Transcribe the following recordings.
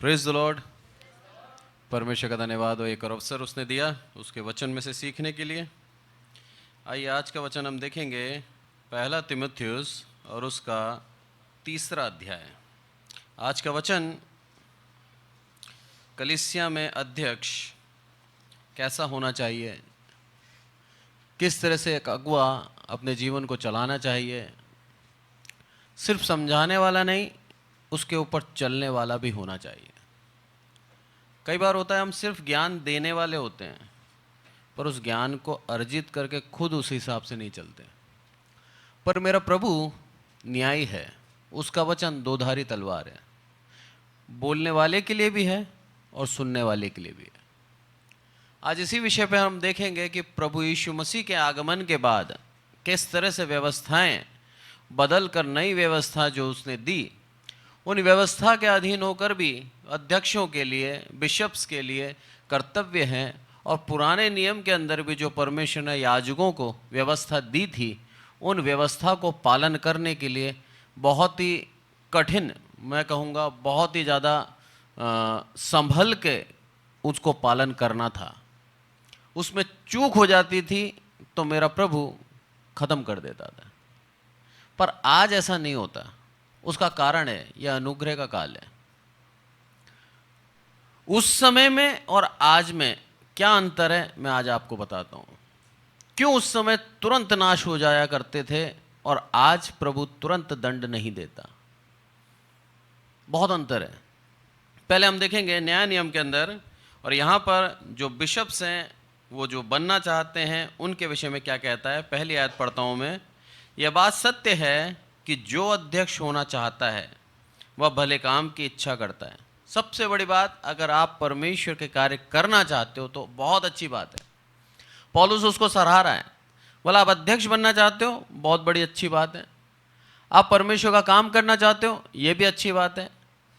Praise the Lord. परमेश्वर का धन्यवाद हो एक और अवसर उसने दिया उसके वचन में से सीखने के लिए। आइए आज का वचन हम देखेंगे पहला तीमुथियुस और उसका 3 अध्याय। आज का वचन कलीसिया में अध्यक्ष कैसा होना चाहिए, किस तरह से एक अगुआ अपने जीवन को चलाना चाहिए, सिर्फ समझाने वाला नहीं उसके ऊपर चलने वाला भी होना चाहिए। कई बार होता है हम सिर्फ ज्ञान देने वाले होते हैं पर उस ज्ञान को अर्जित करके खुद उस हिसाब से नहीं चलते। पर मेरा प्रभु न्यायी है, उसका वचन दोधारी तलवार है, बोलने वाले के लिए भी है और सुनने वाले के लिए भी है। आज इसी विषय पर हम देखेंगे कि प्रभु यीशु मसीह के आगमन के बाद किस तरह से व्यवस्थाएं बदल कर नई व्यवस्था जो उसने दी, उन व्यवस्था के अधीन होकर भी अध्यक्षों के लिए, बिशप्स के लिए कर्तव्य हैं। और पुराने नियम के अंदर भी जो परमेश्वर ने याजकों को व्यवस्था दी थी, उन व्यवस्था को पालन करने के लिए बहुत ही कठिन, मैं कहूँगा बहुत ही ज़्यादा संभल के उसको पालन करना था। उसमें चूक हो जाती थी तो मेरा प्रभु ख़त्म कर देता था। पर आज ऐसा नहीं होता। उसका कारण है यह अनुग्रह का काल है। उस समय में और आज में क्या अंतर है मैं आज आपको बताता हूं। क्यों उस समय तुरंत नाश हो जाया करते थे और आज प्रभु तुरंत दंड नहीं देता। बहुत अंतर है। पहले हम देखेंगे न्याय नियम के अंदर, और यहां पर जो बिशप्स हैं वो जो बनना चाहते हैं उनके विषय में क्या कहता है। पहली आयत पढ़ता हूं मैं। यह बात सत्य है कि जो अध्यक्ष होना चाहता है वह भले काम की इच्छा करता है। सबसे बड़ी बात, अगर आप परमेश्वर के कार्य करना चाहते हो तो बहुत अच्छी बात है। पौलुस उसको सराह रहा है। बोला आप अध्यक्ष बनना चाहते हो, बहुत बड़ी अच्छी बात है। आप परमेश्वर का काम करना चाहते हो, यह भी अच्छी बात है।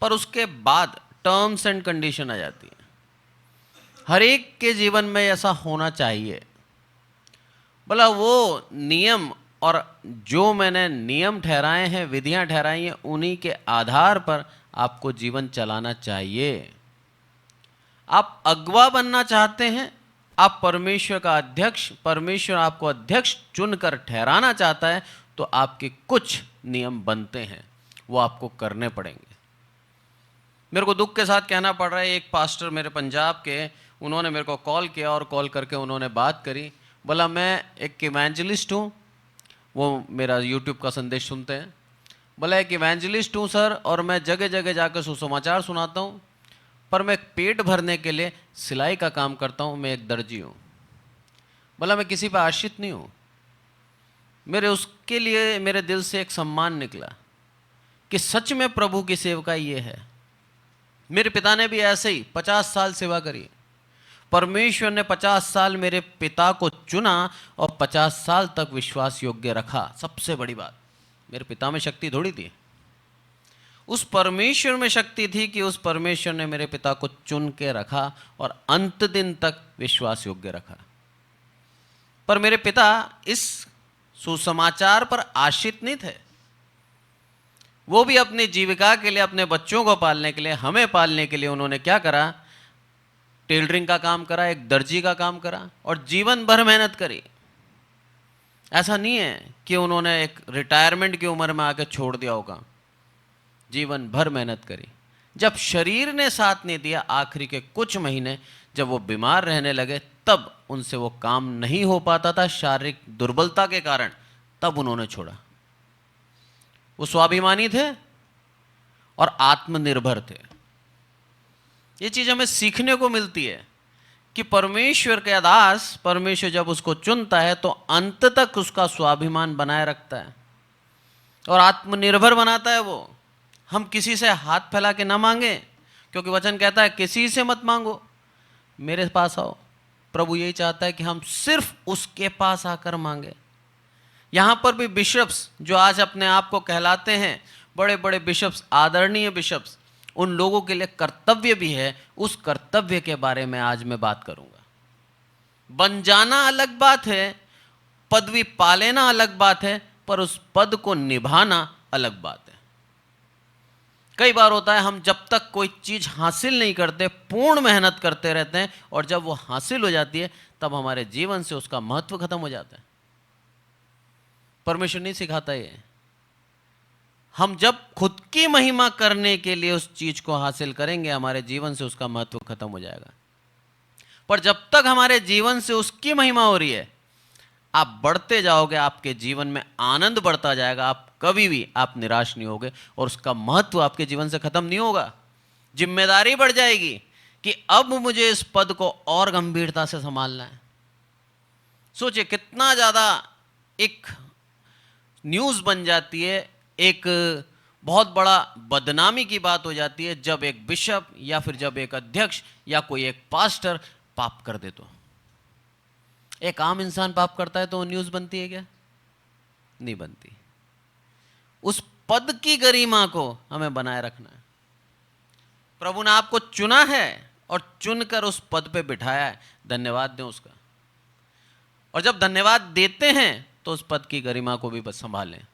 पर उसके बाद टर्म्स एंड कंडीशन आ जाती है। हर एक के जीवन में ऐसा होना चाहिए। बोला वो नियम और जो मैंने नियम ठहराए हैं, विधियां ठहराई हैं, उन्हीं के आधार पर आपको जीवन चलाना चाहिए। आप अगवा बनना चाहते हैं, आप परमेश्वर का अध्यक्ष, परमेश्वर आपको अध्यक्ष चुनकर ठहराना चाहता है, तो आपके कुछ नियम बनते हैं, वो आपको करने पड़ेंगे। मेरे को दुख के साथ कहना पड़ रहा है, एक पास्टर मेरे पंजाब के, उन्होंने मेरे को कॉल किया और कॉल करके उन्होंने बात करी। बोला मैं एक इवेंजलिस्ट हूँ, वो मेरा यूट्यूब का संदेश सुनते हैं। बोला एक इवेंजलिस्ट हूँ सर, और मैं जगह जगह जाकर सुसमाचार सुनाता हूँ, पर मैं पेट भरने के लिए सिलाई का काम करता हूँ, मैं एक दर्जी हूँ। बोला मैं किसी पर आश्रित नहीं हूँ। मेरे उसके लिए मेरे दिल से एक सम्मान निकला कि सच में प्रभु की सेवका ये है। मेरे पिता ने भी ऐसे ही 50 साल सेवा करी। परमेश्वर ने 50 साल मेरे पिता को चुना और 50 साल तक विश्वास योग्य रखा। सबसे बड़ी बात, मेरे पिता में शक्ति थोड़ी थी, उस परमेश्वर में शक्ति थी कि उस परमेश्वर ने मेरे पिता को चुन के रखा और अंत दिन तक विश्वास योग्य रखा। पर मेरे पिता इस सुसमाचार पर आश्रित नहीं थे। वो भी अपनी जीविका के लिए, अपने बच्चों को पालने के लिए, हमें पालने के लिए उन्होंने क्या करा, टेलरिंग का काम करा, एक दर्जी का काम करा और जीवन भर मेहनत करी। ऐसा नहीं है कि उन्होंने एक रिटायरमेंट की उम्र में आकर छोड़ दिया होगा। जीवन भर मेहनत करी। जब शरीर ने साथ नहीं दिया, आखिरी के कुछ महीने जब वो बीमार रहने लगे, तब उनसे वो काम नहीं हो पाता था शारीरिक दुर्बलता के कारण, तब उन्होंने छोड़ा। वो स्वाभिमानी थे और आत्मनिर्भर थे। ये चीज हमें सीखने को मिलती है कि परमेश्वर के दास, परमेश्वर जब उसको चुनता है तो अंत तक उसका स्वाभिमान बनाए रखता है और आत्मनिर्भर बनाता है। वो हम किसी से हाथ फैला के ना मांगे, क्योंकि वचन कहता है किसी से मत मांगो, मेरे पास आओ। प्रभु यही चाहता है कि हम सिर्फ उसके पास आकर मांगे। यहां पर भी बिशप्स जो आज अपने आप को कहलाते हैं बड़े बड़े बिशप्स, आदरणीय बिशप्स, उन लोगों के लिए कर्तव्य भी है। उस कर्तव्य के बारे में आज मैं बात करूंगा। बन जाना अलग बात है, पदवी पा लेना अलग बात है, पर उस पद को निभाना अलग बात है। कई बार होता है हम जब तक कोई चीज़ हासिल नहीं करते, पूर्ण मेहनत करते रहते हैं, और जब वो हासिल हो जाती है तब हमारे जीवन से उसका महत्व खत्म हो जाता है। परमेश्वर नहीं सिखाता ये। हम जब खुद की महिमा करने के लिए उस चीज को हासिल करेंगे, हमारे जीवन से उसका महत्व खत्म हो जाएगा। पर जब तक हमारे जीवन से उसकी महिमा हो रही है, आप बढ़ते जाओगे, आपके जीवन में आनंद बढ़ता जाएगा, आप कभी भी आप निराश नहीं होगे, और उसका महत्व आपके जीवन से खत्म नहीं होगा। जिम्मेदारी बढ़ जाएगी कि अब मुझे इस पद को और गंभीरता से संभालना है। सोचिए कितना ज्यादा एक न्यूज बन जाती है, एक बहुत बड़ा बदनामी की बात हो जाती है जब एक बिशप या फिर जब एक अध्यक्ष या कोई एक पास्टर पाप कर दे। तो एक आम इंसान पाप करता है तो न्यूज बनती है क्या? नहीं बनती। उस पद की गरिमा को हमें बनाए रखना है। प्रभु ने आपको चुना है और चुनकर उस पद पे बिठाया है, धन्यवाद दें उसका। और जब धन्यवाद देते हैं तो उस पद की गरिमा को भी बस संभालें।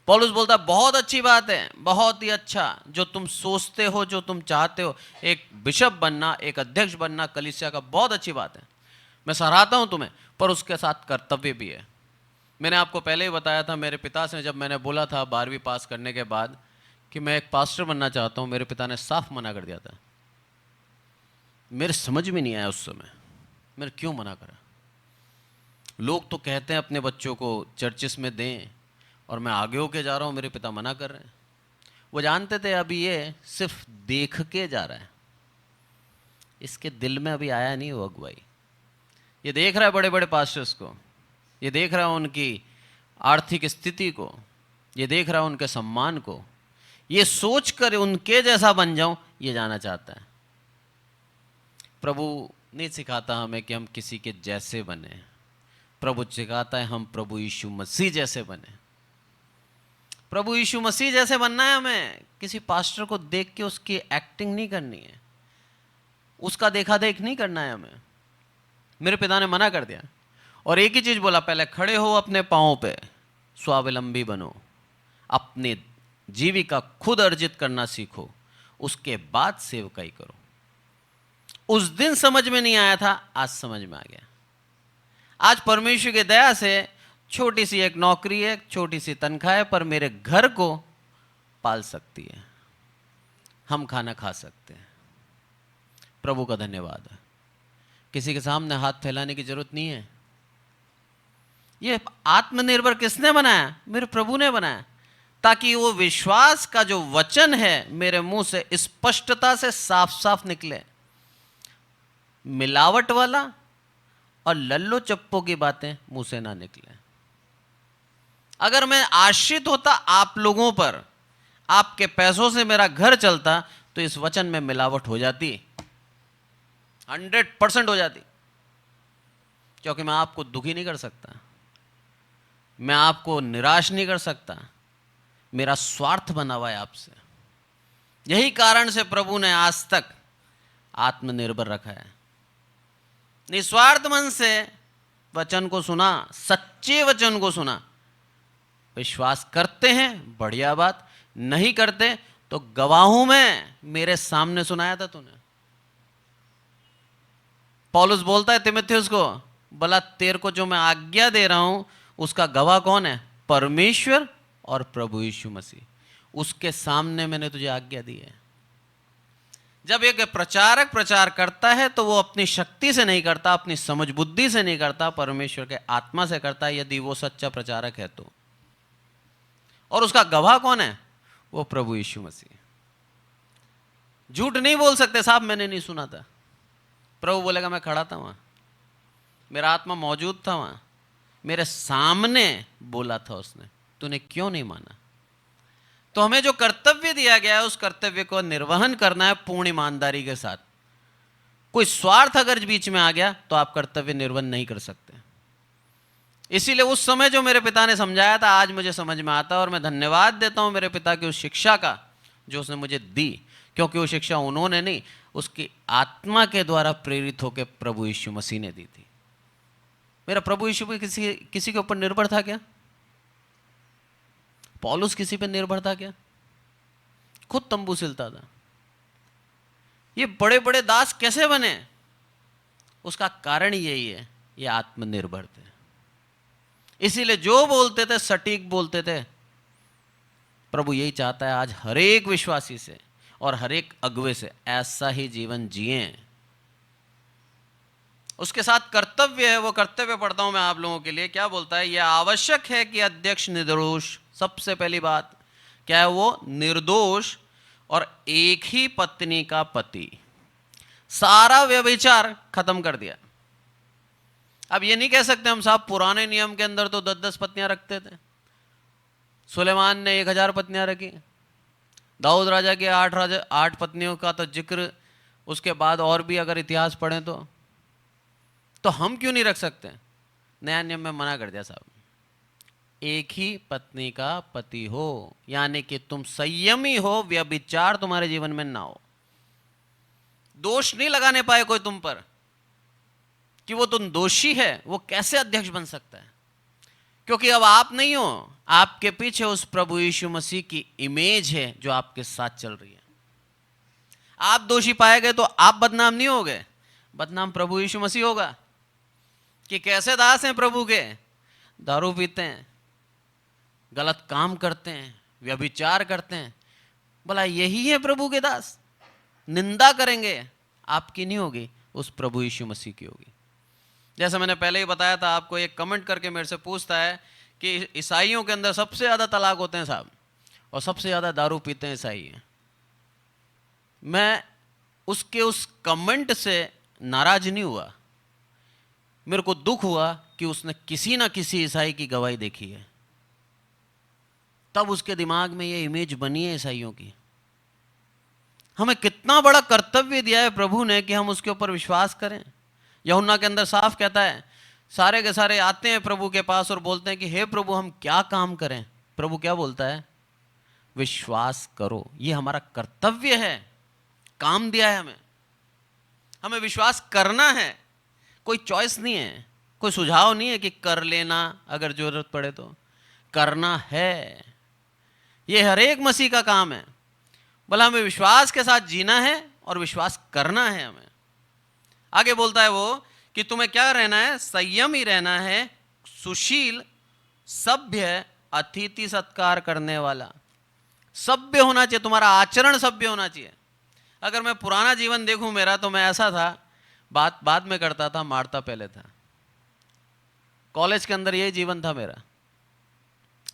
पौलुस बोलता है बहुत अच्छी बात है, बहुत ही अच्छा जो तुम सोचते हो, जो तुम चाहते हो, एक बिशप बनना, एक अध्यक्ष बनना कलीसिया का, बहुत अच्छी बात है, मैं सराहता हूं तुम्हें, पर उसके साथ कर्तव्य भी है। मैंने आपको पहले ही बताया था, मेरे पिता से जब मैंने बोला था 12वीं पास करने के बाद कि मैं एक पास्टर बनना चाहता हूं, मेरे पिता ने साफ मना कर दिया था। मेरे समझ में नहीं आया उस समय, मैंने क्यों मना करा। लोग तो कहते हैं अपने बच्चों को चर्चिस में दें, और मैं आगे होके जा रहा हूं, मेरे पिता मना कर रहे हैं। वो जानते थे अभी ये सिर्फ देख के जा रहा है, इसके दिल में अभी आया नहीं वो अगुवाई। ये देख रहा है बड़े बड़े पास्टर्स को, ये देख रहा है उनकी आर्थिक स्थिति को, ये देख रहा है उनके सम्मान को, ये सोच कर उनके जैसा बन जाऊं ये जाना चाहता है। प्रभु नहीं सिखाता हमें कि हम किसी के जैसे बने, प्रभु सिखाता है हम प्रभु यीशु मसीह जैसे बने। प्रभु यीशु मसीह जैसे बनना है हमें। किसी पास्टर को देख के उसकी एक्टिंग नहीं करनी है, उसका देखा देख नहीं करना है हमें। मेरे पिता ने मना कर दिया और एक ही चीज बोला, पहले खड़े हो अपने पांवों पे, स्वावलंबी बनो, अपने जीविका खुद अर्जित करना सीखो, उसके बाद सेवकाई करो। उस दिन समझ में नहीं आया था, आज समझ में आ गया। आज परमेश्वर की दया से छोटी सी एक नौकरी है, छोटी सी तनख्वाह है, पर मेरे घर को पाल सकती है, हम खाना खा सकते हैं। प्रभु का धन्यवाद है। किसी के सामने हाथ फैलाने की जरूरत नहीं है। ये आत्मनिर्भर किसने बनाया? मेरे प्रभु ने बनाया, ताकि वो विश्वास का जो वचन है मेरे मुंह से स्पष्टता से साफ साफ निकले। मिलावट वाला और लल्लो चप्पो की बातें मुंह से ना निकले। अगर मैं आश्रित होता आप लोगों पर, आपके पैसों से मेरा घर चलता, तो इस वचन में मिलावट हो जाती, 100% हो जाती। क्योंकि मैं आपको दुखी नहीं कर सकता, मैं आपको निराश नहीं कर सकता, मेरा स्वार्थ बना हुआ है आपसे। यही कारण से प्रभु ने आज तक आत्मनिर्भर रखा है। निस्वार्थ मन से वचन को सुना, सच्चे वचन को सुना, विश्वास करते हैं बढ़िया बात, नहीं करते तो गवाहूं में मेरे सामने सुनाया था तूने। पौलुस बोलता है तीमुथियुस को, भला तेरे को जो मैं आज्ञा दे रहा हूं उसका गवाह कौन है? परमेश्वर और प्रभु यीशु मसीह। उसके सामने मैंने तुझे आज्ञा दी है। जब एक प्रचारक प्रचार करता है तो वो अपनी शक्ति से नहीं करता, अपनी समझ बुद्धि से नहीं करता, परमेश्वर के आत्मा से करता है, यदि वो सच्चा प्रचारक है तो। और उसका गवाह कौन है? वो प्रभु यीशु मसीह। झूठ नहीं बोल सकते, साहब मैंने नहीं सुना था। प्रभु बोलेगा मैं खड़ा था वहां, मेरा आत्मा मौजूद था वहां, मेरे सामने बोला था उसने, तूने क्यों नहीं माना? तो हमें जो कर्तव्य दिया गया है उस कर्तव्य को निर्वहन करना है पूर्ण ईमानदारी के साथ। कोई स्वार्थ अगर बीच में आ गया तो आप कर्तव्य निर्वहन नहीं कर सकते। इसीलिए उस समय जो मेरे पिता ने समझाया था आज मुझे समझ में आता है, और मैं धन्यवाद देता हूं मेरे पिता की उस शिक्षा का जो उसने मुझे दी, क्योंकि वो शिक्षा उन्होंने नहीं, उसकी आत्मा के द्वारा प्रेरित होकर प्रभु यीशु मसीह ने दी थी। मेरा प्रभु यीशु पे किसी के ऊपर निर्भर था क्या? पौलुस किसी पे निर्भर था क्या? खुद तंबू सिलता था। ये बड़े बड़े दास कैसे बने? उसका कारण यही है, ये आत्मनिर्भर थे। इसीलिए जो बोलते थे सटीक बोलते थे। प्रभु यही चाहता है आज हर एक विश्वासी से और हर एक अगुवे से ऐसा ही जीवन जिए। उसके साथ कर्तव्य है, वो कर्तव्य पढ़ता हूं मैं आप लोगों के लिए। क्या बोलता है? यह आवश्यक है कि अध्यक्ष निर्दोष, सबसे पहली बात क्या है, वो निर्दोष और एक ही पत्नी का पति। सारा व्यभिचार खत्म कर दिया। अब ये नहीं कह सकते हम साहब पुराने नियम के अंदर तो 10-10 पत्नियां रखते थे, सुलेमान ने 1000 पत्नियां रखी, दाऊद राजा के 8 पत्नियों का तो जिक्र उसके बाद और भी अगर इतिहास पढ़ें तो हम क्यों नहीं रख सकते? नया नियम में मना कर दिया साहब, एक ही पत्नी का पति हो, यानी कि तुम संयमी हो, व्यभिचार तुम्हारे जीवन में ना हो। दोष नहीं लगाने पाए कोई तुम पर कि वो तुम दोषी है, वो कैसे अध्यक्ष बन सकता है? क्योंकि अब आप नहीं हो, आपके पीछे उस प्रभु यीशु मसीह की इमेज है जो आपके साथ चल रही है। आप दोषी पाए गए तो आप बदनाम नहीं हो गए, बदनाम प्रभु यीशु मसीह होगा कि कैसे दास हैं प्रभु के, दारू पीते हैं, गलत काम करते हैं, व्यभिचार करते हैं। बोला यही है प्रभु के दास? निंदा करेंगे, आपकी नहीं होगी, उस प्रभु यीशु मसीह की होगी। जैसा मैंने पहले ही बताया था आपको, एक कमेंट करके मेरे से पूछता है कि ईसाइयों के अंदर सबसे ज़्यादा तलाक होते हैं साहब और सबसे ज़्यादा दारू पीते हैं ईसाई हैं। मैं उसके उस कमेंट से नाराज नहीं हुआ, मेरे को दुख हुआ कि उसने किसी ना किसी ईसाई की गवाही देखी है, तब उसके दिमाग में ये इमेज बनी है ईसाइयों की। हमें कितना बड़ा कर्तव्य दिया है प्रभु ने कि हम उसके ऊपर विश्वास करें। यूहन्ना के अंदर साफ कहता है, सारे के सारे आते हैं प्रभु के पास और बोलते हैं कि हे प्रभु हम क्या काम करें? प्रभु क्या बोलता है? विश्वास करो। ये हमारा कर्तव्य है, काम दिया है हमें, हमें विश्वास करना है। कोई चॉइस नहीं है, कोई सुझाव नहीं है कि कर लेना अगर जरूरत पड़े तो, करना है। ये हर एक मसीह का काम है। बोला हमें विश्वास के साथ जीना है और विश्वास करना है हमें। आगे बोलता है वो कि तुम्हें क्या रहना है? संयम ही रहना है, सुशील, सभ्य, अतिथि सत्कार करने वाला। सभ्य होना चाहिए, तुम्हारा आचरण सभ्य होना चाहिए। अगर मैं पुराना जीवन देखूं मेरा, तो मैं ऐसा था, बात बाद में करता था, मारता पहले था। कॉलेज के अंदर यही जीवन था मेरा,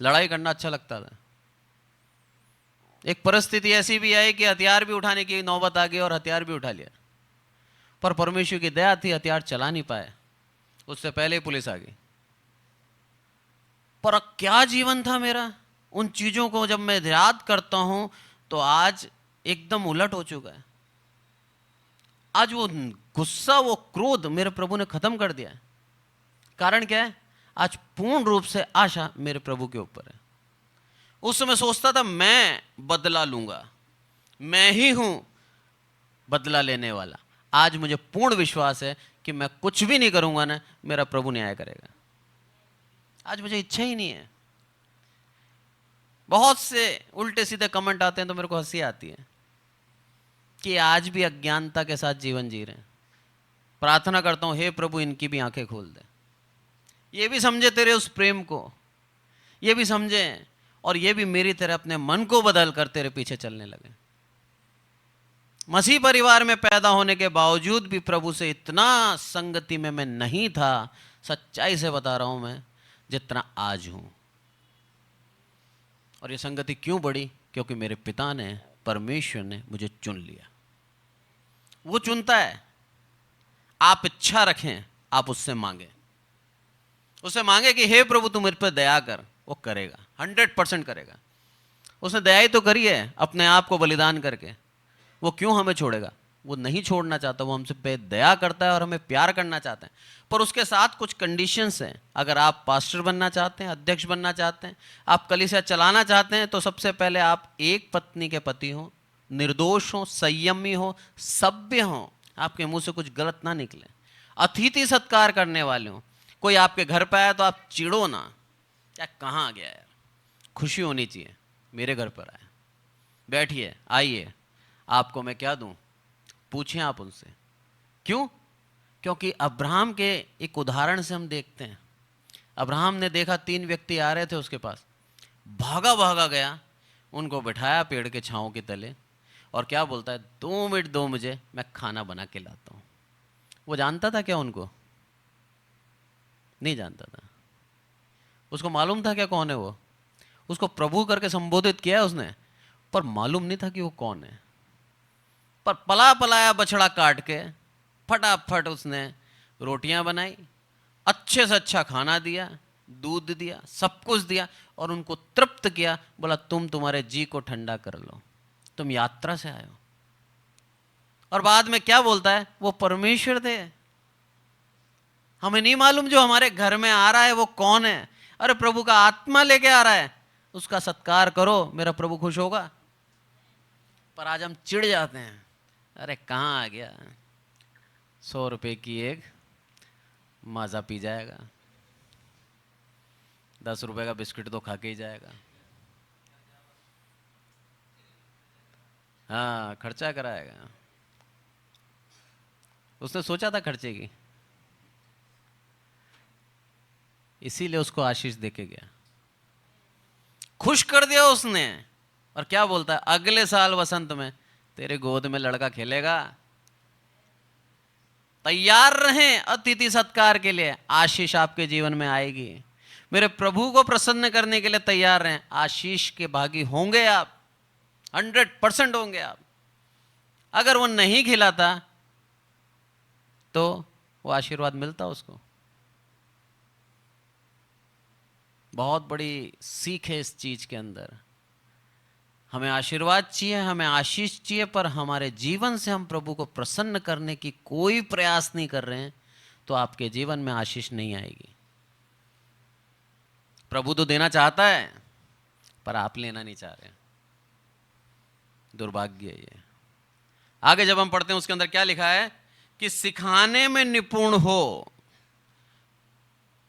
लड़ाई करना अच्छा लगता था। एक परिस्थिति ऐसी भी आई कि हथियार भी उठाने की नौबत आ गई और हथियार भी उठा लिया, पर परमेश्वर की दया थी, हथियार चला नहीं पाए, उससे पहले ही पुलिस आ गई। पर क्या जीवन था मेरा! उन चीजों को जब मैं याद करता हूं तो आज एकदम उलट हो चुका है। आज वो गुस्सा, वो क्रोध मेरे प्रभु ने खत्म कर दिया है। कारण क्या है? आज पूर्ण रूप से आशा मेरे प्रभु के ऊपर है। उस समय सोचता था मैं बदला लूंगा, मैं ही हूं बदला लेने वाला। आज मुझे पूर्ण विश्वास है कि मैं कुछ भी नहीं करूंगा ना, मेरा प्रभु न्याय करेगा। आज मुझे इच्छा ही नहीं है। बहुत से उल्टे सीधे कमेंट आते हैं तो मेरे को हंसी आती है कि आज भी अज्ञानता के साथ जीवन जी रहे हैं। प्रार्थना करता हूं, हे प्रभु इनकी भी आंखें खोल दे, ये भी समझे तेरे उस प्रेम को, ये भी समझे और ये भी मेरी तरह अपने मन को बदल कर तेरे पीछे चलने लगे। मसीह परिवार में पैदा होने के बावजूद भी प्रभु से इतना संगति में मैं नहीं था, सच्चाई से बता रहा हूं मैं, जितना आज हूं। और ये संगति क्यों बढ़ी? क्योंकि मेरे पिता ने, परमेश्वर ने मुझे चुन लिया। वो चुनता है, आप इच्छा रखें, आप उससे मांगे, उससे मांगे कि हे प्रभु तू मेरे पर दया कर, वो करेगा, 100% करेगा। उसने दया ही तो करी है अपने आप को बलिदान करके, वो क्यों हमें छोड़ेगा? वो नहीं छोड़ना चाहता, वो हमसे पे दया करता है और हमें प्यार करना चाहता है। पर उसके साथ कुछ कंडीशंस हैं। अगर आप पास्टर बनना चाहते हैं, अध्यक्ष बनना चाहते हैं, आप कलीसिया चलाना चाहते हैं, तो सबसे पहले आप एक पत्नी के पति हो, निर्दोष हो, संयमी हो, सभ्य हो, आपके मुंह से कुछ गलत ना निकले, अतिथि सत्कार करने वाले हो। कोई आपके घर पे आया तो आप चिढ़ो ना, क्या कहाँ आ गया यार, खुशी होनी चाहिए मेरे घर पर आया, बैठिए, आइए, आपको मैं क्या दूं? पूछें आप उनसे। क्यों? क्योंकि अब्राहम के एक उदाहरण से हम देखते हैं। अब्राहम ने देखा 3 व्यक्ति आ रहे थे उसके पास, भागा भागा गया, उनको बिठाया पेड़ के छांव के तले, और क्या बोलता है, 2 मिनट दो मुझे, मैं खाना बना के लाता हूं। वो जानता था क्या उनको? नहीं जानता था। उसको मालूम था क्या कौन है वो? उसको प्रभु करके संबोधित किया उसने, पर मालूम नहीं था कि वो कौन है। पर पला पलाया बछड़ा काट के फटाफट उसने रोटियां बनाई, अच्छे से अच्छा खाना दिया, दूध दिया, सब कुछ दिया, और उनको तृप्त किया। बोला तुम तुम्हारे जी को ठंडा कर लो, तुम यात्रा से आए हो। और बाद में क्या बोलता है, वो परमेश्वर थे। हमें नहीं मालूम जो हमारे घर में आ रहा है वो कौन है। अरे प्रभु का आत्मा लेके आ रहा है, उसका सत्कार करो, मेरा प्रभु खुश होगा। पर आज हम चिढ़ जाते हैं, अरे कहाँ आ गया, 100 रुपए की एक माजा पी जाएगा, 10 रुपए का बिस्किट तो खा के ही जाएगा। हाँ, खर्चा कराएगा। उसने सोचा था खर्चे की, इसीलिए उसको आशीष देके गया, खुश कर दिया उसने। और क्या बोलता है, अगले साल वसंत में तेरे गोद में लड़का खेलेगा। तैयार रहें अतिथि सत्कार के लिए, आशीष आपके जीवन में आएगी। मेरे प्रभु को प्रसन्न करने के लिए तैयार रहें, आशीष के भागी होंगे आप, 100% होंगे आप। अगर वो नहीं खिलाता तो वो आशीर्वाद मिलता उसको। बहुत बड़ी सीख है इस चीज के अंदर। हमें आशीर्वाद चाहिए, हमें आशीष चाहिए, पर हमारे जीवन से हम प्रभु को प्रसन्न करने की कोई प्रयास नहीं कर रहे हैं, तो आपके जीवन में आशीष नहीं आएगी। प्रभु तो देना चाहता है, पर आप लेना नहीं चाह रहे। दुर्भाग्य है ये। आगे जब हम पढ़ते हैं उसके अंदर क्या लिखा है कि सिखाने में निपुण हो,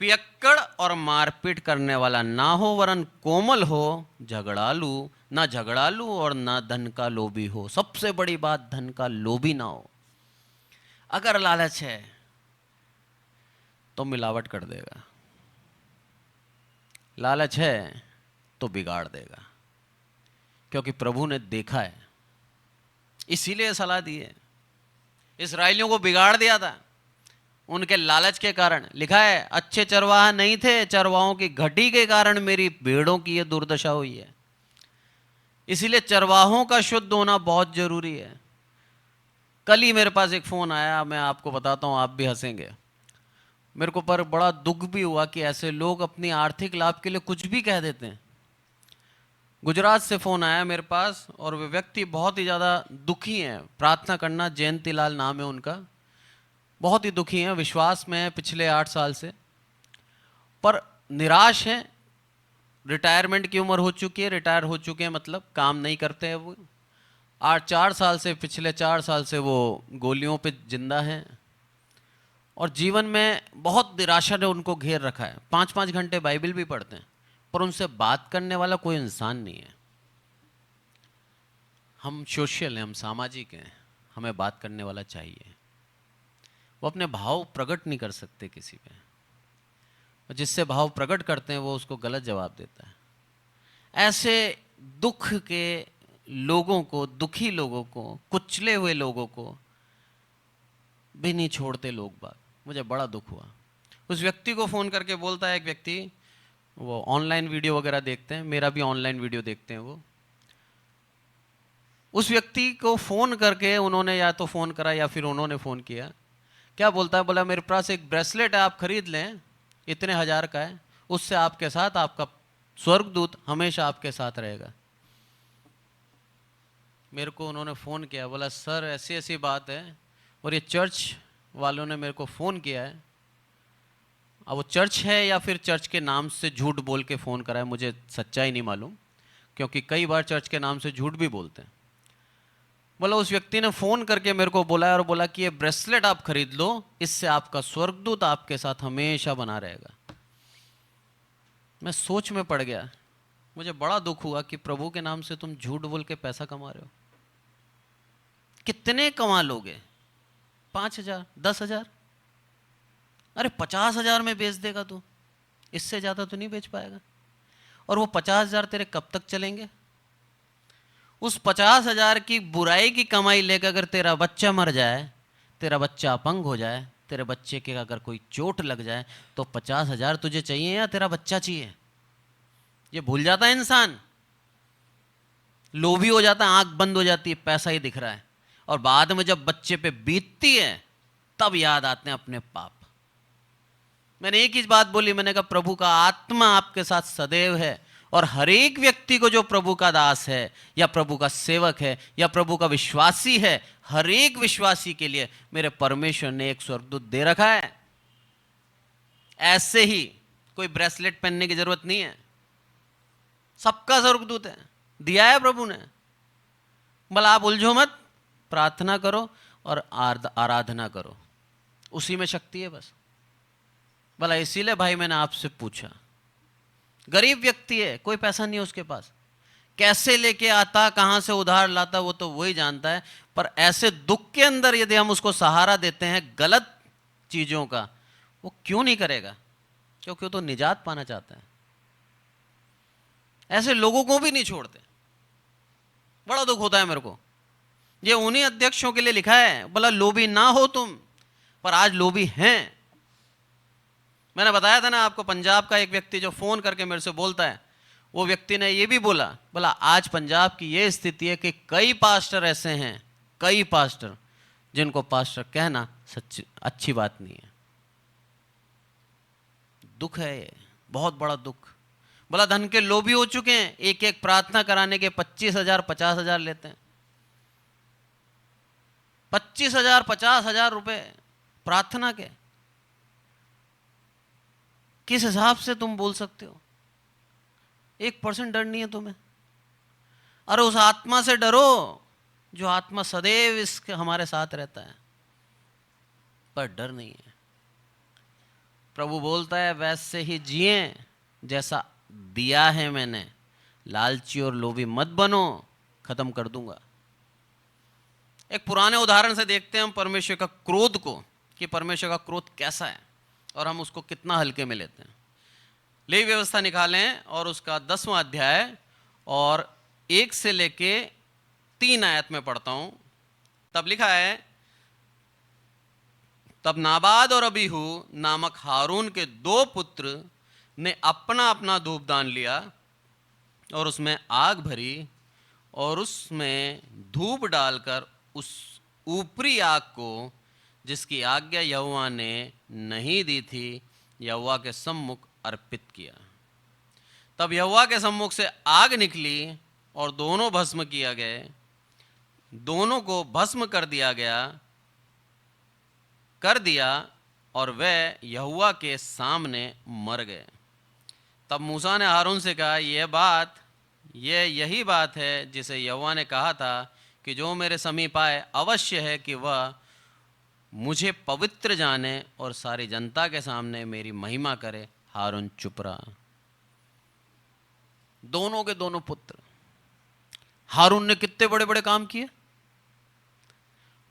पियक्कड़ और मारपीट करने वाला ना हो, वरन कोमल हो, झगड़ालू ना, झगड़ालू और ना धन का लोभी हो। सबसे बड़ी बात, धन का लोभी ना हो। अगर लालच है तो मिलावट कर देगा, लालच है तो बिगाड़ देगा। क्योंकि प्रभु ने देखा है, इसीलिए सलाह दी है। इस्राएलियों को बिगाड़ दिया था उनके लालच के कारण। लिखा है, अच्छे चरवाहा नहीं थे, चरवाहों की घटी के कारण मेरी भेड़ों की यह दुर्दशा हुई है। इसीलिए चरवाहों का शुद्ध होना बहुत जरूरी है। कल ही मेरे पास एक फोन आया, मैं आपको बताता हूं, आप भी हंसेंगे। मेरे को पर बड़ा दुख भी हुआ कि ऐसे लोग अपनी आर्थिक लाभ के लिए कुछ भी कह देते हैं। गुजरात से फोन आया मेरे पास, और वे व्यक्ति बहुत ही ज़्यादा दुखी हैं। प्रार्थना करना, जयंतीलाल नाम है उनका। बहुत ही दुखी हैं, विश्वास में है पिछले 8 साल से, पर निराश हैं। रिटायरमेंट की उम्र हो चुकी है, रिटायर हो चुके हैं, मतलब काम नहीं करते हैं वो। 4 साल से, पिछले 4 साल से वो गोलियों पे जिंदा हैं, और जीवन में बहुत निराशा ने उनको घेर रखा है। 5-5 घंटे बाइबल भी पढ़ते हैं, पर उनसे बात करने वाला कोई इंसान नहीं है। हम सोशल हैं, हम सामाजिक हैं, हमें बात करने वाला चाहिए। वो अपने भाव प्रकट नहीं कर सकते किसी पे, और जिससे भाव प्रकट करते हैं वो उसको गलत जवाब देता है। ऐसे दुख के लोगों को, दुखी लोगों को, कुचले हुए लोगों को भी नहीं छोड़ते लोग बाग। मुझे बड़ा दुख हुआ। उस व्यक्ति को फ़ोन करके बोलता है, एक व्यक्ति, वो ऑनलाइन वीडियो वगैरह देखते हैं, मेरा भी ऑनलाइन वीडियो देखते हैं वो। उस व्यक्ति को फ़ोन करके उन्होंने या तो फ़ोन करा या फिर उन्होंने फ़ोन किया। क्या बोलता है, बोला मेरे पास एक ब्रेसलेट है, आप खरीद लें, इतने हजार का है, उससे आपके साथ आपका स्वर्गदूत हमेशा आपके साथ रहेगा। मेरे को उन्होंने फ़ोन किया, बोला सर ऐसी ऐसी बात है, और ये चर्च वालों ने मेरे को फ़ोन किया है। अब वो चर्च है या फिर चर्च के नाम से झूठ बोल के फ़ोन करा है, मुझे सच्चाई नहीं मालूम, क्योंकि कई बार चर्च के नाम से झूठ भी बोलते हैं। बोला उस व्यक्ति ने फ़ोन करके मेरे को बोला, और बोला कि ये ब्रेसलेट आप खरीद लो, इससे आपका स्वर्गदूत आपके साथ हमेशा बना रहेगा। मैं सोच में पड़ गया। मुझे बड़ा दुख हुआ कि प्रभु के नाम से तुम झूठ बोल के पैसा कमा रहे हो। कितने कमा लोगे? 5,000, 10,000? अरे 50,000 में बेच देगा तू, इससे ज्यादा तो नहीं बेच पाएगा। और वो 50,000 तेरे कब तक चलेंगे? उस 50,000 की बुराई की कमाई लेकर अगर तेरा बच्चा मर जाए, तेरा बच्चा अपंग हो जाए, तेरे बच्चे के अगर कोई चोट लग जाए, तो 50,000 तुझे चाहिए या तेरा बच्चा चाहिए? ये भूल जाता है इंसान, लोभी हो जाता है, आंख बंद हो जाती है, पैसा ही दिख रहा है। और बाद में जब बच्चे पे बीतती है तब याद आते हैं अपने पाप। मैंने एक ही बात बोली, मैंने कहा प्रभु का आत्मा आपके साथ सदैव है, और हर एक व्यक्ति को जो प्रभु का दास है या प्रभु का सेवक है या प्रभु का विश्वासी है, हर एक विश्वासी के लिए मेरे परमेश्वर ने एक स्वर्गदूत दे रखा है। ऐसे ही कोई ब्रेसलेट पहनने की जरूरत नहीं है, सबका स्वर्गदूत है, दिया है प्रभु ने। भला आप उलझो मत, प्रार्थना करो और आराधना करो, उसी में शक्ति है बस। भला इसीलिए भाई मैंने आपसे पूछा, गरीब व्यक्ति है, कोई पैसा नहीं है उसके पास, कैसे लेके आता, कहां से उधार लाता, वो तो वही जानता है। पर ऐसे दुख के अंदर यदि हम उसको सहारा देते हैं गलत चीजों का, वो क्यों नहीं करेगा? क्योंकि वो तो निजात पाना चाहता है। ऐसे लोगों को भी नहीं छोड़ते। बड़ा दुख होता है मेरे को। ये उन्हीं अध्यक्षों के लिए लिखा है, बोला लोभी ना हो तुम, पर आज लोभी हैं। मैंने बताया था ना आपको, पंजाब का एक व्यक्ति जो फोन करके मेरे से बोलता है, वो व्यक्ति ने ये भी बोला आज पंजाब की ये स्थिति है कि कई पास्टर ऐसे हैं, कई पास्टर जिनको पास्टर कहना सच्ची अच्छी बात नहीं है। दुख है ये, बहुत बड़ा दुख। बोला धन के लोभी हो चुके हैं, एक एक प्रार्थना कराने के 25,000 50,000 लेते हैं। 25,000 50,000 रुपए प्रार्थना के, किस हिसाब से तुम बोल सकते हो? 1% डर नहीं है तुम्हें? अरे उस आत्मा से डरो जो आत्मा सदैव इसके हमारे साथ रहता है, पर डर नहीं है। प्रभु बोलता है वैसे ही जिए जैसा दिया है मैंने, लालची और लोभी मत बनो, खत्म कर दूंगा। एक पुराने उदाहरण से देखते हैं हम परमेश्वर का क्रोध को, कि परमेश्वर का क्रोध कैसा है और हम उसको कितना हल्के में लेते हैं। लेवी व्यवस्था निकालें और उसका 10वां अध्याय और 1 से लेके 3 आयत में पढ़ता हूं। तब लिखा है, तब नाबाद और अबीहू नामक हारून के 2 पुत्र ने अपना अपना धूपदान लिया और उसमें आग भरी और उसमें धूप डालकर उस ऊपरी आग को, जिसकी आज्ञा यहोवा ने नहीं दी थी, यहोवा के सम्मुख अर्पित किया। तब यहोवा के सम्मुख से आग निकली और दोनों भस्म किया गए, दोनों को भस्म कर दिया और वे यहोवा के सामने मर गए। तब मूसा ने हारून से कहा, यही बात है जिसे यहोवा ने कहा था कि जो मेरे समीप आए अवश्य है कि वह मुझे पवित्र जाने और सारी जनता के सामने मेरी महिमा करे। हारून चुप रहा। दोनों के दोनों पुत्र, हारून ने कितने बड़े बड़े काम किए।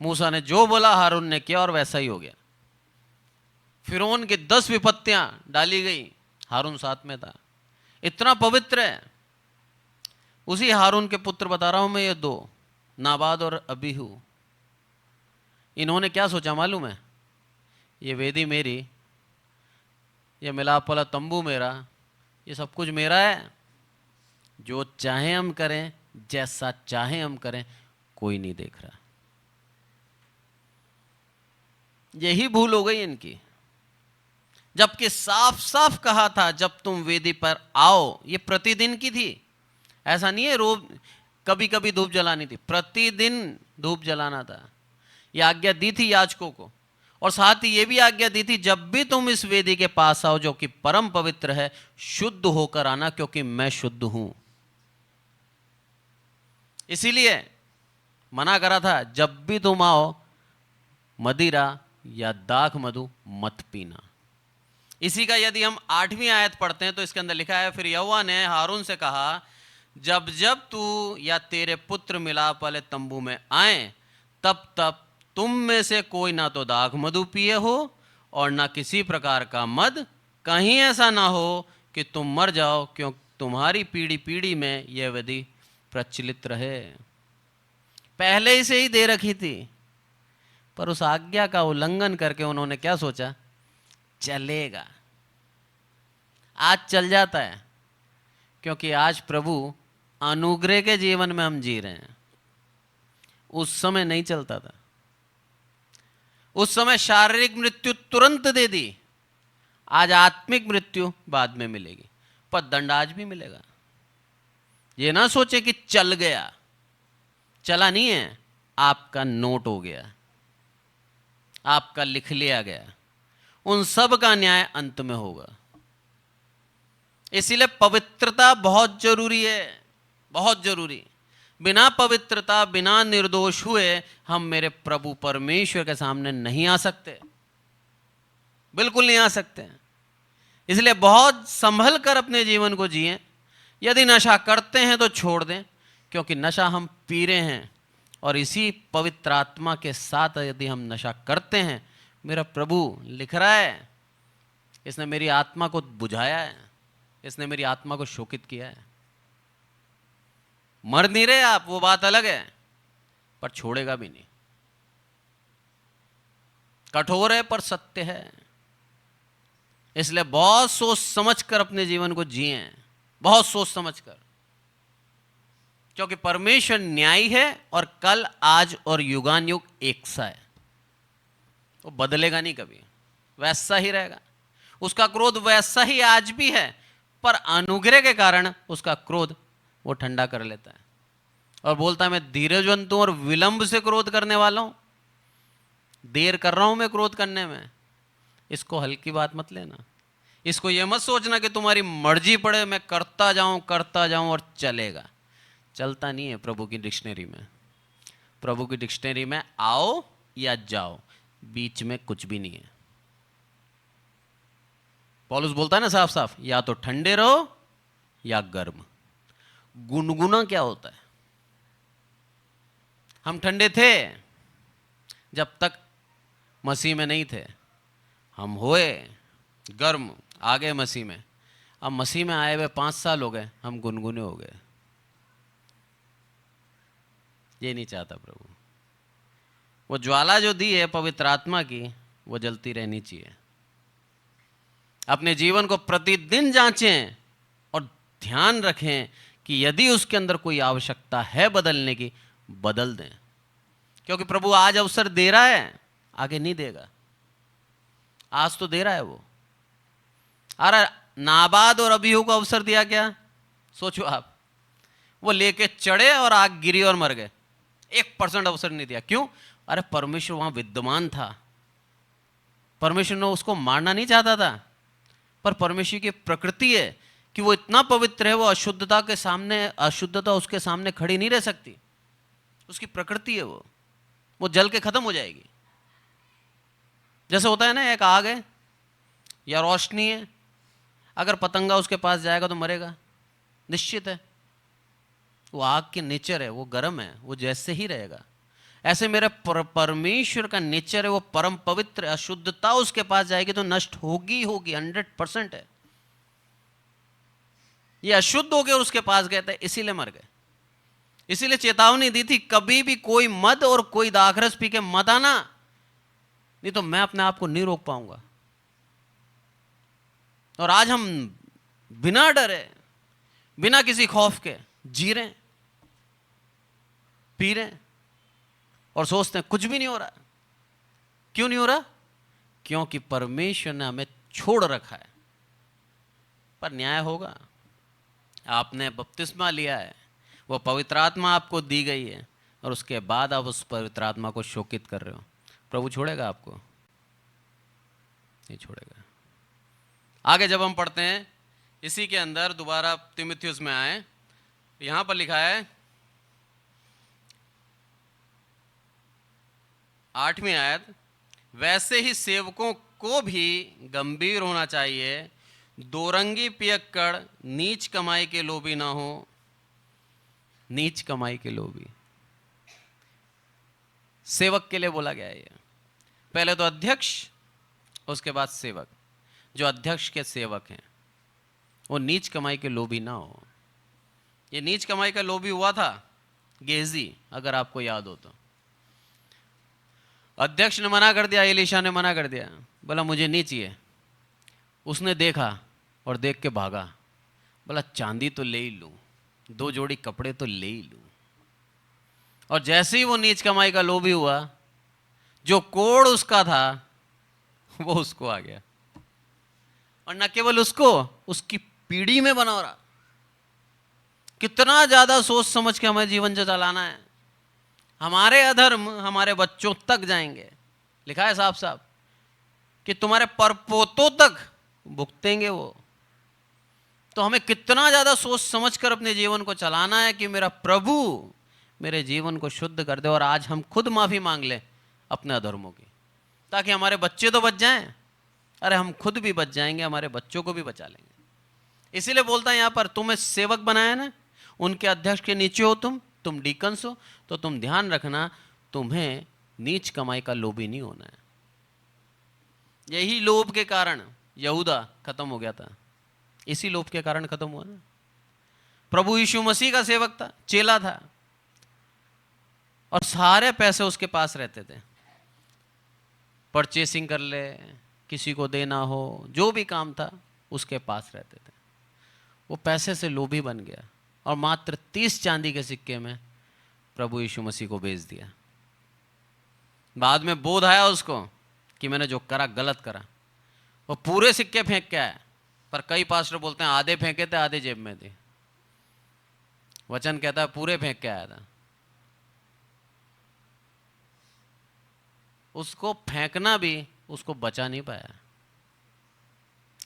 मूसा ने जो बोला हारून ने किया और वैसा ही हो गया। फिरौन की 10 विपत्तियां डाली गई, हारून साथ में था। इतना पवित्र है। उसी हारून के पुत्र बता रहा हूं मैं, ये 2 नाबाद और अबीहू। इन्होंने क्या सोचा मालूम है? ये वेदी मेरी, ये मिलाप वाला तंबू मेरा, ये सब कुछ मेरा है, जो चाहे हम करें, जैसा चाहे हम करें, कोई नहीं देख रहा। यही भूल हो गई इनकी, जबकि साफ साफ कहा था जब तुम वेदी पर आओ। ये प्रतिदिन की थी, ऐसा नहीं है रोज कभी कभी धूप जलानी थी, प्रतिदिन धूप जलाना था। यह आज्ञा दी थी याजकों को, और साथ ही यह भी आज्ञा दी थी जब भी तुम इस वेदी के पास आओ जो कि परम पवित्र है, शुद्ध होकर आना, क्योंकि मैं शुद्ध हूं। इसीलिए मना करा था, जब भी तुम आओ मदिरा या दाख मधु मत पीना। इसी का यदि हम 8वीं आयत पढ़ते हैं तो इसके अंदर लिखा है, फिर यहोवा ने हारून से कहा, जब जब तू या तेरे पुत्र मिलाप वाले तंबू में आए, तब तब तुम में से कोई ना तो दाख मधु पिए हो और ना किसी प्रकार का मद, कहीं ऐसा ना हो कि तुम मर जाओ, क्यों तुम्हारी पीढ़ी पीढ़ी में यह विधि प्रचलित रहे। पहले ही से ही दे रखी थी, पर उस आज्ञा का उल्लंघन करके उन्होंने क्या सोचा, चलेगा। आज चल जाता है, क्योंकि आज प्रभु अनुग्रह के जीवन में हम जी रहे हैं। उस समय नहीं चलता था। उस समय शारीरिक मृत्यु तुरंत दे दी, आज आत्मिक मृत्यु बाद में मिलेगी, पर दंड आज भी मिलेगा। ये ना सोचे कि चल गया, चला नहीं है, आपका नोट हो गया, आपका लिख लिया गया। उन सब का न्याय अंत में होगा। इसीलिए पवित्रता बहुत जरूरी है, बहुत जरूरी। बिना पवित्रता, बिना निर्दोष हुए हम मेरे प्रभु परमेश्वर के सामने नहीं आ सकते, बिल्कुल नहीं आ सकते। इसलिए बहुत संभल कर अपने जीवन को जिएं। यदि नशा करते हैं तो छोड़ दें, क्योंकि नशा हम पी रहे हैं, और इसी पवित्र आत्मा के साथ यदि हम नशा करते हैं, मेरा प्रभु लिख रहा है, इसने मेरी आत्मा को बुझाया है, इसने मेरी आत्मा को शोकित किया है। मर नहीं रहे आप, वो बात अलग है, पर छोड़ेगा भी नहीं। कठोर है पर सत्य है। इसलिए बहुत सोच समझ कर अपने जीवन को जिए, बहुत सोच समझ कर, क्योंकि परमेश्वर न्यायी है और कल, आज और युगान युग एक सा है। वो बदलेगा नहीं कभी, वैसा ही रहेगा। उसका क्रोध वैसा ही आज भी है, पर अनुग्रह के कारण उसका क्रोध वो ठंडा कर लेता है और बोलता है, मैं धीरजवंत हूं और विलंब से क्रोध करने वाला हूं। देर कर रहा हूं मैं क्रोध करने में। इसको हल्की बात मत लेना। इसको यह मत सोचना कि तुम्हारी मर्जी पड़े, मैं करता जाऊं और चलेगा। चलता नहीं है प्रभु की डिक्शनरी में। प्रभु की डिक्शनरी में आओ या जाओ, बीच में कुछ भी नहीं है। पौलुस बोलता है ना साफ साफ, या तो ठंडे रहो या गर्म। गुनगुना क्या होता है? हम ठंडे थे जब तक मसीह में नहीं थे, हम होए गर्म, आ गए मसीह में। अब मसीह में आए हुए 5 साल हो गए, हम गुनगुने हो गए। ये नहीं चाहता प्रभु। वो ज्वाला जो दी है पवित्र आत्मा की, वो जलती रहनी चाहिए। अपने जीवन को प्रतिदिन जांचें और ध्यान रखें कि यदि उसके अंदर कोई आवश्यकता है बदलने की, बदल दें। क्योंकि प्रभु आज अवसर दे रहा है, आगे नहीं देगा। आज तो दे रहा है वो। अरे नाबाद और अबीहू को अवसर दिया क्या? सोचो आप। वो लेके चढ़े और आग गिरी और मर गए। 1% अवसर नहीं दिया। क्यों? अरे परमेश्वर वहां विद्यमान था। परमेश्वर ने उसको मारना नहीं चाहता था, पर परमेश्वर की प्रकृति है कि वो इतना पवित्र है, वो अशुद्धता के सामने, अशुद्धता उसके सामने खड़ी नहीं रह सकती। उसकी प्रकृति है, वो जल के खत्म हो जाएगी। जैसे होता है ना, एक आग है या रोशनी है, अगर पतंगा उसके पास जाएगा तो मरेगा, निश्चित है। वो आग की नेचर है, वो गर्म है, वो जैसे ही रहेगा। ऐसे मेरे परमेश्वर का नेचर है, वो परम पवित्र। अशुद्धता उसके पास जाएगी तो नष्ट होगी होगी, 100% है। ये अशुद्ध हो गए उसके पास गए थे, इसीलिए मर गए। इसीलिए चेतावनी दी थी, कभी भी कोई मद और कोई दाखरस पी के मत आना, नहीं तो मैं अपने आप को नहीं रोक पाऊंगा। और आज हम बिना डरे, बिना किसी खौफ के जी रहे हैं, पी रहे हैं और सोचते हैं कुछ भी नहीं हो रहा। क्यों नहीं हो रहा? क्योंकि परमेश्वर ने हमें छोड़ रखा है। पर न्याय होगा। आपने बपतिस्मा लिया है, वो पवित्र आत्मा आपको दी गई है, और उसके बाद आप उस पवित्र आत्मा को शोकित कर रहे हो। प्रभु छोड़ेगा आपको? नहीं छोड़ेगा। आगे जब हम पढ़ते हैं इसी के अंदर, दोबारा तीमुथियुस में आए, यहां पर लिखा है 8वीं आयत, वैसे ही सेवकों को भी गंभीर होना चाहिए, दोरंगी पियक्कड़, नीच कमाई के लोभी ना हो। नीच कमाई के लोभी सेवक के लिए बोला गया है। पहले तो अध्यक्ष, उसके बाद सेवक। जो अध्यक्ष के सेवक हैं वो नीच कमाई के लोभी ना हो। ये नीच कमाई का लोभी हुआ था गेहजी, अगर आपको याद हो तो। अध्यक्ष ने मना कर दिया, एलीशा ने मना कर दिया, बोला मुझे नहीं चाहिए। उसने देखा और देख के भागा, बोला चांदी तो ले ही लूं, 2 जोड़ी कपड़े तो ले ही लूं। और जैसे ही वो नीच कमाई का लोभी हुआ, जो कोड़ उसका था वो उसको आ गया। और न केवल उसको, उसकी पीढ़ी में बना रहा। कितना ज्यादा सोच समझ के हमें जीवन चलाना है। हमारे अधर्म हमारे बच्चों तक जाएंगे। लिखा है साफ साफ कि तुम्हारे परपोतों तक भुगतेंगे वो। तो हमें कितना ज्यादा सोच समझ कर अपने जीवन को चलाना है कि मेरा प्रभु मेरे जीवन को शुद्ध कर दे। और आज हम खुद माफी मांग लें अपने अधर्मों की, ताकि हमारे बच्चे तो बच जाएं। अरे हम खुद भी बच जाएंगे, हमारे बच्चों को भी बचा लेंगे। इसीलिए बोलता है यहां पर, तुम्हें सेवक बनाया ना, उनके अध्यक्ष के नीचे हो तुम डीकन्स हो, तो तुम ध्यान रखना तुम्हें नीच कमाई का लोभी नहीं होना है। यही लोभ के कारण यहूदा खत्म हो गया था। इसी लोभ के कारण खत्म हुआ ना। प्रभु यीशु मसीह का सेवक था, चेला था, और सारे पैसे उसके पास रहते थे। परचेसिंग कर ले, किसी को देना हो, जो भी काम था उसके पास रहते थे। वो पैसे से लोभी बन गया और मात्र 30 चांदी के सिक्के में प्रभु यीशु मसीह को बेच दिया। बाद में बोध आया उसको कि मैंने जो करा गलत करा। वो पूरे सिक्के फेंक के आया, पर कई पास्टर बोलते हैं आधे फेंके थे, आधे जेब में थे। वचन कहता है पूरे फेंक के आया था। उसको फेंकना भी उसको बचा नहीं पाया।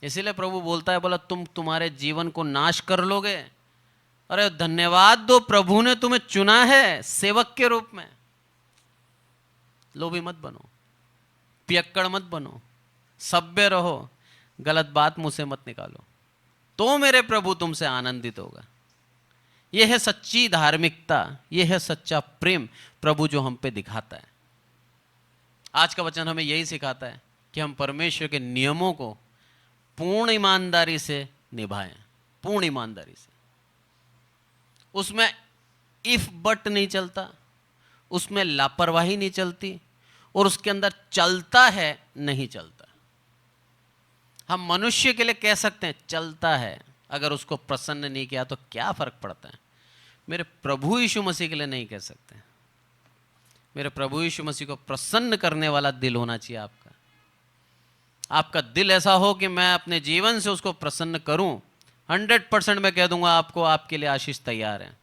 इसीलिए प्रभु बोलता है, बोला तुम तुम्हारे जीवन को नाश कर लोगे। अरे धन्यवाद दो, प्रभु ने तुम्हें चुना है सेवक के रूप में। लोभी मत बनो, पियक्कड़ मत बनो, सभ्य रहो, गलत बात मुंह से मत निकालो, तो मेरे प्रभु तुमसे आनंदित होगा। यह है सच्ची धार्मिकता, यह है सच्चा प्रेम प्रभु जो हम पे दिखाता है। आज का वचन हमें यही सिखाता है कि हम परमेश्वर के नियमों को पूर्ण ईमानदारी से निभाएं, पूर्ण ईमानदारी से। उसमें इफ बट नहीं चलता, उसमें लापरवाही नहीं चलती, और उसके अंदर चलता है नहीं चलता। हम मनुष्य के लिए कह सकते हैं चलता है, अगर उसको प्रसन्न नहीं किया तो क्या फर्क पड़ता है। मेरे प्रभु यीशु मसीह के लिए नहीं कह सकते। मेरे प्रभु यीशु मसीह को प्रसन्न करने वाला दिल होना चाहिए आपका। आपका दिल ऐसा हो कि मैं अपने जीवन से उसको प्रसन्न करूं। 100% मैं कह दूंगा आपको, आपके लिए आशीष तैयार है,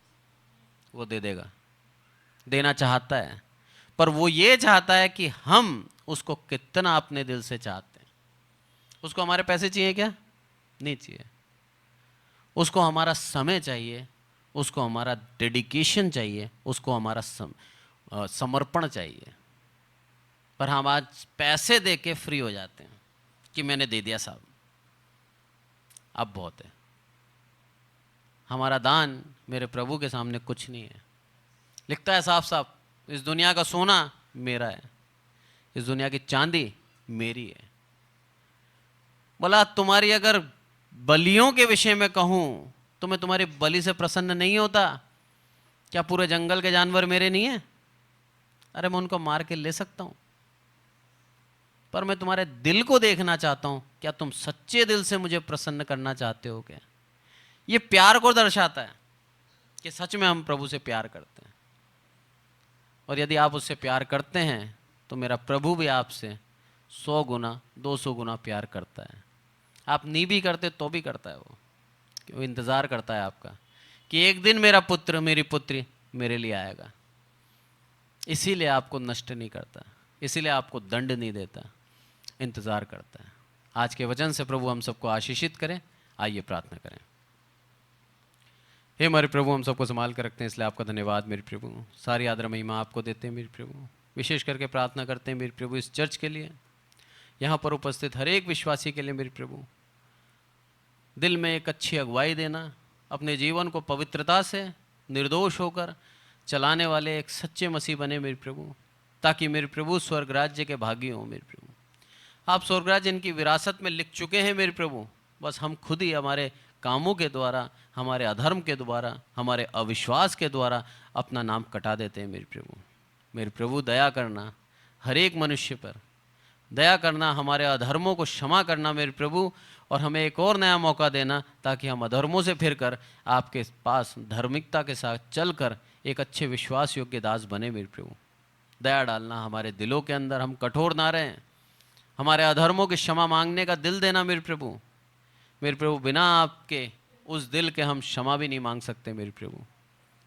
वो दे देगा, देना चाहता है। पर वो ये चाहता है कि हम उसको कितना अपने दिल से चाहते हैं। उसको हमारे पैसे चाहिए क्या? नहीं चाहिए। उसको हमारा समय चाहिए, उसको हमारा डेडिकेशन चाहिए, उसको हमारा समर्पण चाहिए। पर हम आज पैसे दे के फ्री हो जाते हैं कि मैंने दे दिया साहब, अब बहुत है। हमारा दान मेरे प्रभु के सामने कुछ नहीं है। लिखता है साफ साफ, इस दुनिया का सोना मेरा है, इस दुनिया की चांदी मेरी है। बोला तुम्हारी अगर बलियों के विषय में कहूं तो मैं तुम्हारी बलि से प्रसन्न नहीं होता। क्या पूरे जंगल के जानवर मेरे नहीं है? अरे मैं उनको मार के ले सकता हूं, पर मैं तुम्हारे दिल को देखना चाहता हूं। क्या तुम सच्चे दिल से मुझे प्रसन्न करना चाहते हो क्या? ये प्यार को दर्शाता है कि सच में हम प्रभु से प्यार करते हैं। और यदि आप उससे प्यार करते हैं तो मेरा प्रभु भी आपसे 100 गुना 200 गुना प्यार करता है। आप नहीं भी करते तो भी करता है वो इंतज़ार करता है आपका कि एक दिन मेरा पुत्र मेरी पुत्री मेरे लिए आएगा। इसीलिए आपको नष्ट नहीं करता, इसीलिए आपको दंड नहीं देता, इंतज़ार करता है। आज के वचन से प्रभु हम सबको आशीषित करें। आइए प्रार्थना करें। हे हमारे प्रभु, हम सबको संभाल कर रखते हैं, इसलिए आपका धन्यवाद मेरे प्रभु। सारी आदर महिमा आपको देते हैं मेरे प्रभु। विशेष करके प्रार्थना करते हैं मेरे प्रभु इस चर्च के लिए। यहाँ पर उपस्थित हर एक विश्वासी के लिए मेरे प्रभु दिल में एक अच्छी अगुवाई देना, अपने जीवन को पवित्रता से निर्दोष होकर चलाने वाले एक सच्चे मसीह बने मेरे प्रभु, ताकि मेरे प्रभु स्वर्ग राज्य के भागी हों मेरे प्रभु। आप स्वर्ग राज्य इनकी विरासत में लिख चुके हैं मेरे प्रभु, बस हम खुद ही हमारे कामों के द्वारा, हमारे अधर्म के द्वारा, हमारे अविश्वास के द्वारा अपना नाम कटा देते हैं मेरे प्रभु। मेरे प्रभु दया करना, हर एक मनुष्य पर दया करना, हमारे अधर्मों को क्षमा करना मेरे प्रभु, और हमें एक और नया मौका देना ताकि हम अधर्मों से फिरकर आपके पास धार्मिकता के साथ चलकर एक अच्छे विश्वास योग्य दास बने मेरे प्रभु। दया डालना हमारे दिलों के अंदर, हम कठोर ना रहें, हमारे अधर्मों की क्षमा मांगने का दिल देना मेरे प्रभु। मेरे प्रभु बिना आपके उस दिल के हम क्षमा भी नहीं मांग सकते मेरे प्रभु।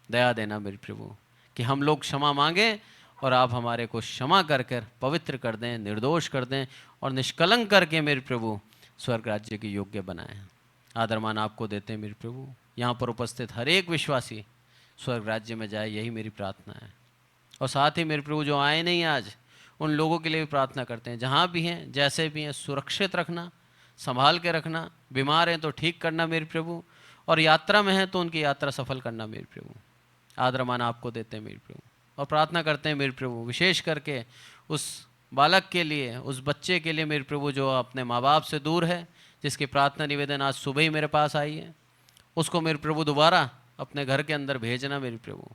दया देना मेरे प्रभु कि हम लोग क्षमा मांगें और आप हमारे को क्षमा कर कर पवित्र कर दें, निर्दोष कर दें और निष्कलंक करके मेरे प्रभु स्वर्ग राज्य के योग्य बनाएं। आदरमान आपको देते हैं मेरे प्रभु। यहाँ पर उपस्थित हर एक विश्वासी स्वर्ग राज्य में जाए, यही मेरी प्रार्थना है। और साथ ही मेरे प्रभु जो आए नहीं आज, उन लोगों के लिए भी प्रार्थना करते हैं, जहाँ भी हैं जैसे भी हैं सुरक्षित रखना, संभाल के रखना, बीमार हैं तो ठीक करना मेरे प्रभु, और यात्रा में हैं तो उनकी यात्रा सफल करना मेरे प्रभु। आदरमान आपको देते हैं मेरे प्रभु, और प्रार्थना करते हैं मेरे प्रभु विशेष करके उस बालक के लिए, उस बच्चे के लिए मेरे प्रभु जो अपने माँ बाप से दूर है, जिसकी प्रार्थना निवेदन आज सुबह ही मेरे पास आई है, उसको मेरे प्रभु दोबारा अपने घर के अंदर भेजना मेरे प्रभु।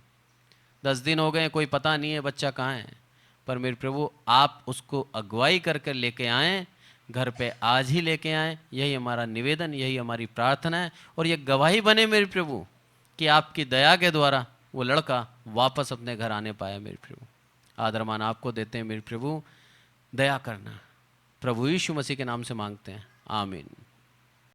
10 दिन हो गए, कोई पता नहीं है बच्चा कहाँ है, पर मेरे प्रभु आप उसको अगुवाई कर कर लेके आएँ, घर पे आज ही लेके आएँ। यही हमारा निवेदन, यही हमारी प्रार्थना है, और ये गवाही बने मेरे प्रभु कि आपकी दया के द्वारा वो लड़का वापस अपने घर आने पाया मेरे प्रभु। आदरमान आपको देते हैं मेरे प्रभु, दया करना। प्रभु यीशु मसीह के नाम से मांगते हैं, आमीन।